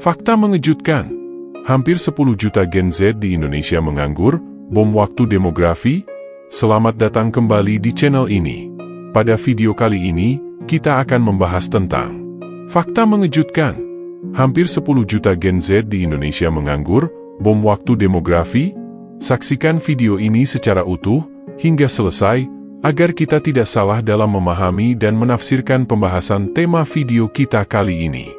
Fakta mengejutkan. Hampir 10 juta Gen Z di Indonesia menganggur, bom waktu demografi? Selamat datang kembali di channel ini. Pada video kali ini, kita akan membahas tentang fakta mengejutkan. Hampir 10 juta Gen Z di Indonesia menganggur, bom waktu demografi? Saksikan video ini secara utuh, hingga selesai, agar kita tidak salah dalam memahami dan menafsirkan pembahasan tema video kita kali ini.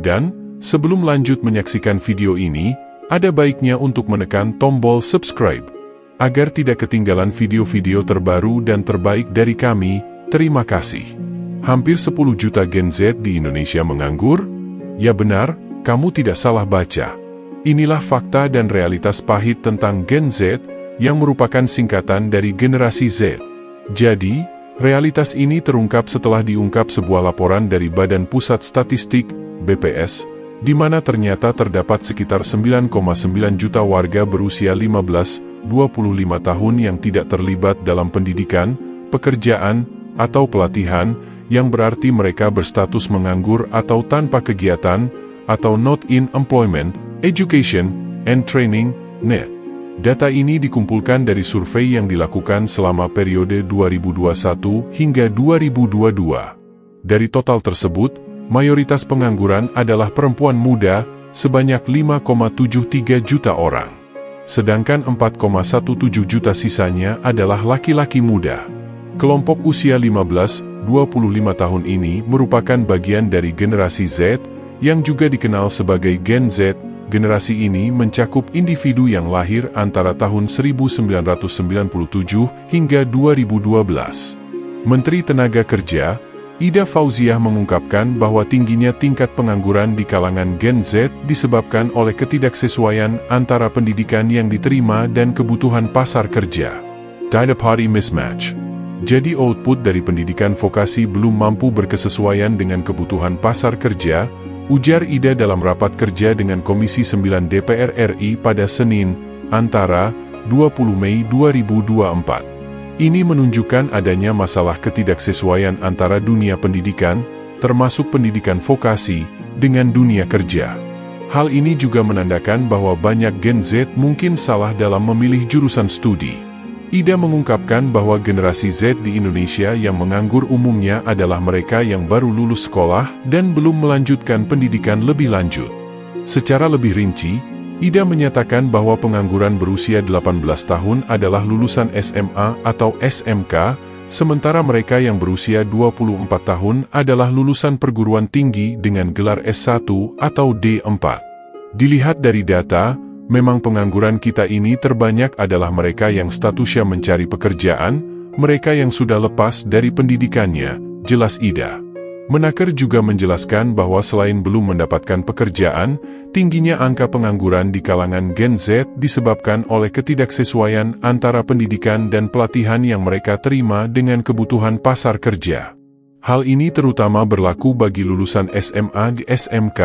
Dan, sebelum lanjut menyaksikan video ini, ada baiknya untuk menekan tombol subscribe. Agar tidak ketinggalan video-video terbaru dan terbaik dari kami, terima kasih. Hampir 10 juta Gen Z di Indonesia menganggur? Ya benar, kamu tidak salah baca. Inilah fakta dan realitas pahit tentang Gen Z, yang merupakan singkatan dari generasi Z. Jadi, realitas ini terungkap setelah diungkap sebuah laporan dari Badan Pusat Statistik, BPS, di mana ternyata terdapat sekitar 9,9 juta warga berusia 15-25 tahun yang tidak terlibat dalam pendidikan, pekerjaan, atau pelatihan, yang berarti mereka berstatus menganggur atau tanpa kegiatan, atau not in employment, education, and training, NET. Data ini dikumpulkan dari survei yang dilakukan selama periode 2021 hingga 2022. Dari total tersebut, mayoritas pengangguran adalah perempuan muda, sebanyak 5,73 juta orang. Sedangkan 4,17 juta sisanya adalah laki-laki muda. Kelompok usia 15-25 tahun ini merupakan bagian dari generasi Z, yang juga dikenal sebagai Gen Z. Generasi ini mencakup individu yang lahir antara tahun 1997 hingga 2012. Menteri Tenaga Kerja, Ida Fauziah mengungkapkan bahwa tingginya tingkat pengangguran di kalangan Gen Z disebabkan oleh ketidaksesuaian antara pendidikan yang diterima dan kebutuhan pasar kerja. Data-party mismatch. Jadi output dari pendidikan vokasi belum mampu berkesesuaian dengan kebutuhan pasar kerja, ujar Ida dalam rapat kerja dengan Komisi 9 DPR RI pada Senin, antara 20 Mei 2024. Ini menunjukkan adanya masalah ketidaksesuaian antara dunia pendidikan, termasuk pendidikan vokasi, dengan dunia kerja. Hal ini juga menandakan bahwa banyak Gen Z mungkin salah dalam memilih jurusan studi. Ida mengungkapkan bahwa generasi Z di Indonesia yang menganggur umumnya adalah mereka yang baru lulus sekolah dan belum melanjutkan pendidikan lebih lanjut. Secara lebih rinci, Ida menyatakan bahwa pengangguran berusia 18 tahun adalah lulusan SMA atau SMK, sementara mereka yang berusia 24 tahun adalah lulusan perguruan tinggi dengan gelar S1 atau D4. Dilihat dari data, memang pengangguran kita ini terbanyak adalah mereka yang statusnya mencari pekerjaan, mereka yang sudah lepas dari pendidikannya, jelas Ida. Menaker juga menjelaskan bahwa selain belum mendapatkan pekerjaan, tingginya angka pengangguran di kalangan Gen Z disebabkan oleh ketidaksesuaian antara pendidikan dan pelatihan yang mereka terima dengan kebutuhan pasar kerja. Hal ini terutama berlaku bagi lulusan SMA dan SMK,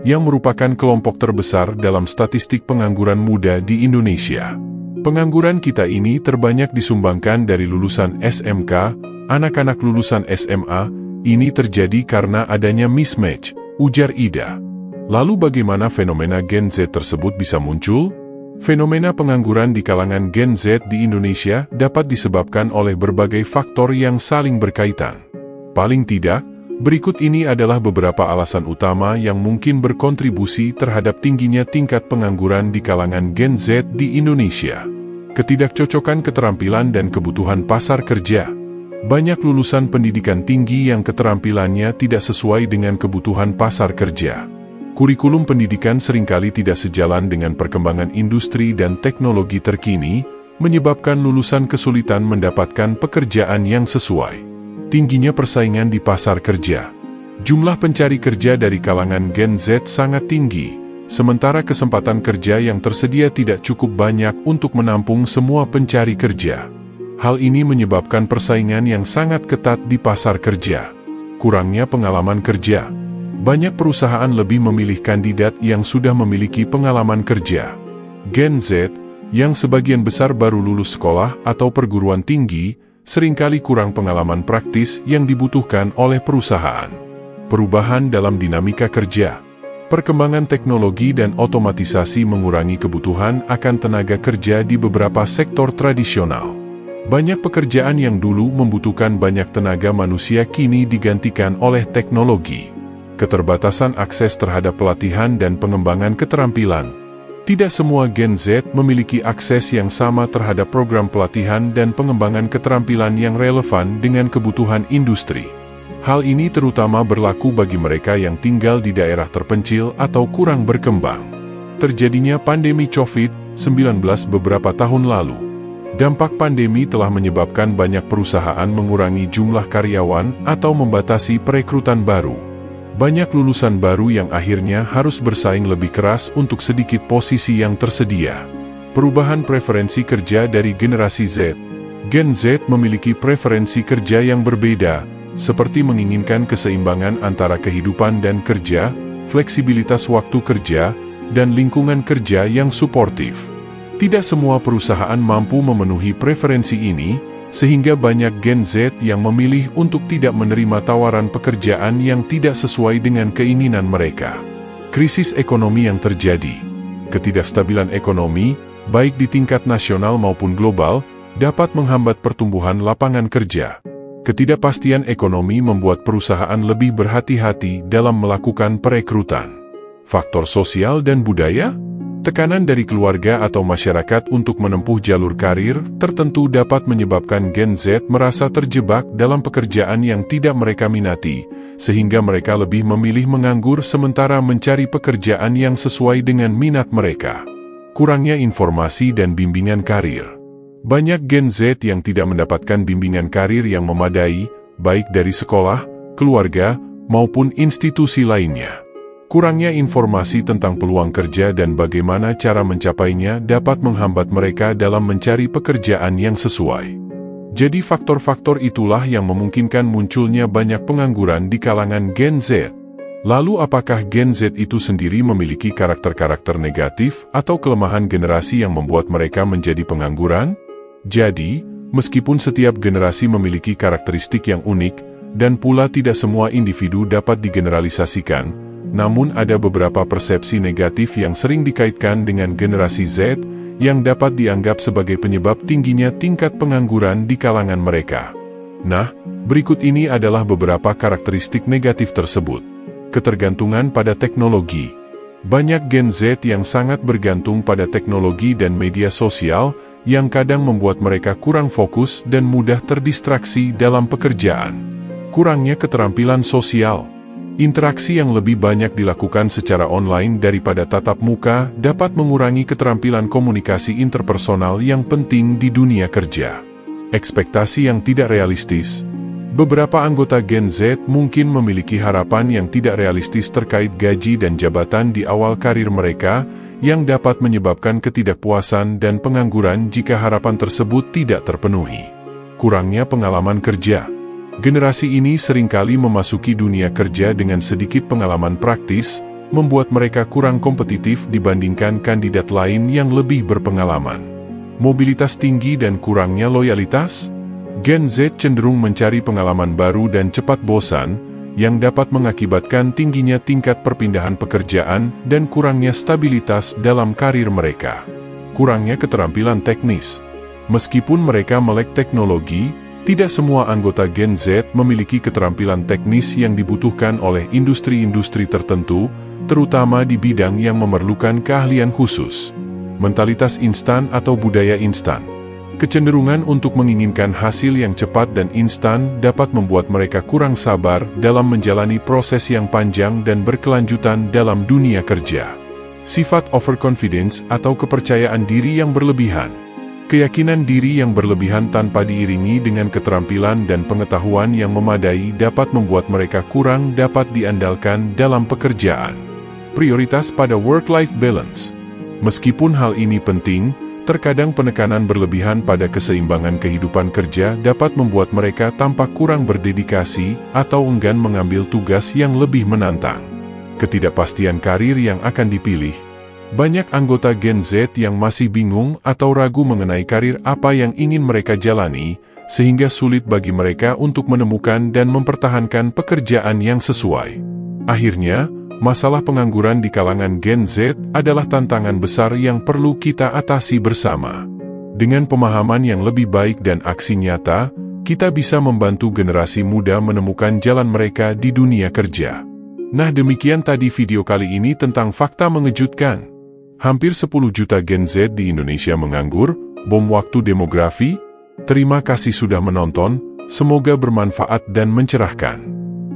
yang merupakan kelompok terbesar dalam statistik pengangguran muda di Indonesia. Pengangguran kita ini terbanyak disumbangkan dari lulusan SMK, anak-anak lulusan SMA, ini terjadi karena adanya mismatch, ujar Ida. Lalu bagaimana fenomena Gen Z tersebut bisa muncul? Fenomena pengangguran di kalangan Gen Z di Indonesia dapat disebabkan oleh berbagai faktor yang saling berkaitan. Paling tidak, berikut ini adalah beberapa alasan utama yang mungkin berkontribusi terhadap tingginya tingkat pengangguran di kalangan Gen Z di Indonesia. Ketidakcocokan keterampilan dan kebutuhan pasar kerja. Banyak lulusan pendidikan tinggi yang keterampilannya tidak sesuai dengan kebutuhan pasar kerja. Kurikulum pendidikan seringkali tidak sejalan dengan perkembangan industri dan teknologi terkini, menyebabkan lulusan kesulitan mendapatkan pekerjaan yang sesuai. Tingginya persaingan di pasar kerja. Jumlah pencari kerja dari kalangan Gen Z sangat tinggi, sementara kesempatan kerja yang tersedia tidak cukup banyak untuk menampung semua pencari kerja. Hal ini menyebabkan persaingan yang sangat ketat di pasar kerja. Kurangnya pengalaman kerja. Banyak perusahaan lebih memilih kandidat yang sudah memiliki pengalaman kerja. Gen Z, yang sebagian besar baru lulus sekolah atau perguruan tinggi, seringkali kurang pengalaman praktis yang dibutuhkan oleh perusahaan. Perubahan dalam dinamika kerja. Perkembangan teknologi dan otomatisasi mengurangi kebutuhan akan tenaga kerja di beberapa sektor tradisional. Banyak pekerjaan yang dulu membutuhkan banyak tenaga manusia kini digantikan oleh teknologi. Keterbatasan akses terhadap pelatihan dan pengembangan keterampilan. Tidak semua Gen Z memiliki akses yang sama terhadap program pelatihan dan pengembangan keterampilan yang relevan dengan kebutuhan industri. Hal ini terutama berlaku bagi mereka yang tinggal di daerah terpencil atau kurang berkembang. Terjadinya pandemi COVID-19 beberapa tahun lalu. Dampak pandemi telah menyebabkan banyak perusahaan mengurangi jumlah karyawan atau membatasi perekrutan baru. Banyak lulusan baru yang akhirnya harus bersaing lebih keras untuk sedikit posisi yang tersedia. Perubahan preferensi kerja dari generasi Z. Gen Z memiliki preferensi kerja yang berbeda, seperti menginginkan keseimbangan antara kehidupan dan kerja, fleksibilitas waktu kerja, dan lingkungan kerja yang suportif. Tidak semua perusahaan mampu memenuhi preferensi ini, sehingga banyak Gen Z yang memilih untuk tidak menerima tawaran pekerjaan yang tidak sesuai dengan keinginan mereka. Krisis ekonomi yang terjadi. Ketidakstabilan ekonomi, baik di tingkat nasional maupun global, dapat menghambat pertumbuhan lapangan kerja. Ketidakpastian ekonomi membuat perusahaan lebih berhati-hati dalam melakukan perekrutan. Faktor sosial dan budaya? Tekanan dari keluarga atau masyarakat untuk menempuh jalur karir tertentu dapat menyebabkan Gen Z merasa terjebak dalam pekerjaan yang tidak mereka minati, sehingga mereka lebih memilih menganggur sementara mencari pekerjaan yang sesuai dengan minat mereka. Kurangnya informasi dan bimbingan karir. Banyak Gen Z yang tidak mendapatkan bimbingan karir yang memadai, baik dari sekolah, keluarga, maupun institusi lainnya. Kurangnya informasi tentang peluang kerja dan bagaimana cara mencapainya dapat menghambat mereka dalam mencari pekerjaan yang sesuai. Jadi faktor-faktor itulah yang memungkinkan munculnya banyak pengangguran di kalangan Gen Z. Lalu apakah Gen Z itu sendiri memiliki karakter-karakter negatif atau kelemahan generasi yang membuat mereka menjadi pengangguran? Jadi, meskipun setiap generasi memiliki karakteristik yang unik, dan pula tidak semua individu dapat digeneralisasikan, namun ada beberapa persepsi negatif yang sering dikaitkan dengan generasi Z, yang dapat dianggap sebagai penyebab tingginya tingkat pengangguran di kalangan mereka. Nah, berikut ini adalah beberapa karakteristik negatif tersebut. Ketergantungan pada teknologi. Banyak Gen Z yang sangat bergantung pada teknologi dan media sosial, yang kadang membuat mereka kurang fokus dan mudah terdistraksi dalam pekerjaan. Kurangnya keterampilan sosial. Interaksi yang lebih banyak dilakukan secara online daripada tatap muka dapat mengurangi keterampilan komunikasi interpersonal yang penting di dunia kerja. Ekspektasi yang tidak realistis. Beberapa anggota Gen Z mungkin memiliki harapan yang tidak realistis terkait gaji dan jabatan di awal karir mereka, yang dapat menyebabkan ketidakpuasan dan pengangguran jika harapan tersebut tidak terpenuhi. Kurangnya pengalaman kerja. Generasi ini seringkali memasuki dunia kerja dengan sedikit pengalaman praktis, membuat mereka kurang kompetitif dibandingkan kandidat lain yang lebih berpengalaman. Mobilitas tinggi dan kurangnya loyalitas. Gen Z cenderung mencari pengalaman baru dan cepat bosan, yang dapat mengakibatkan tingginya tingkat perpindahan pekerjaan dan kurangnya stabilitas dalam karir mereka. Kurangnya keterampilan teknis. Meskipun mereka melek teknologi, tidak semua anggota Gen Z memiliki keterampilan teknis yang dibutuhkan oleh industri-industri tertentu, terutama di bidang yang memerlukan keahlian khusus. Mentalitas instan atau budaya instan. Kecenderungan untuk menginginkan hasil yang cepat dan instan dapat membuat mereka kurang sabar dalam menjalani proses yang panjang dan berkelanjutan dalam dunia kerja. Sifat overconfidence atau kepercayaan diri yang berlebihan. Keyakinan diri yang berlebihan tanpa diiringi dengan keterampilan dan pengetahuan yang memadai dapat membuat mereka kurang dapat diandalkan dalam pekerjaan. Prioritas pada work-life balance. Meskipun hal ini penting, terkadang penekanan berlebihan pada keseimbangan kehidupan kerja dapat membuat mereka tampak kurang berdedikasi atau enggan mengambil tugas yang lebih menantang. Ketidakpastian karir yang akan dipilih. Banyak anggota Gen Z yang masih bingung atau ragu mengenai karir apa yang ingin mereka jalani, sehingga sulit bagi mereka untuk menemukan dan mempertahankan pekerjaan yang sesuai. Akhirnya, masalah pengangguran di kalangan Gen Z adalah tantangan besar yang perlu kita atasi bersama. Dengan pemahaman yang lebih baik dan aksi nyata, kita bisa membantu generasi muda menemukan jalan mereka di dunia kerja. Nah, demikian tadi video kali ini tentang fakta mengejutkan. Hampir 10 juta Gen Z di Indonesia menganggur, bom waktu demografi. Terima kasih sudah menonton, semoga bermanfaat dan mencerahkan.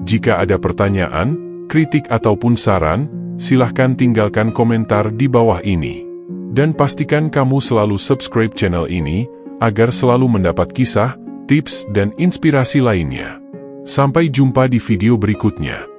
Jika ada pertanyaan, kritik ataupun saran, silahkan tinggalkan komentar di bawah ini. Dan pastikan kamu selalu subscribe channel ini, agar selalu mendapat kisah, tips, dan inspirasi lainnya. Sampai jumpa di video berikutnya.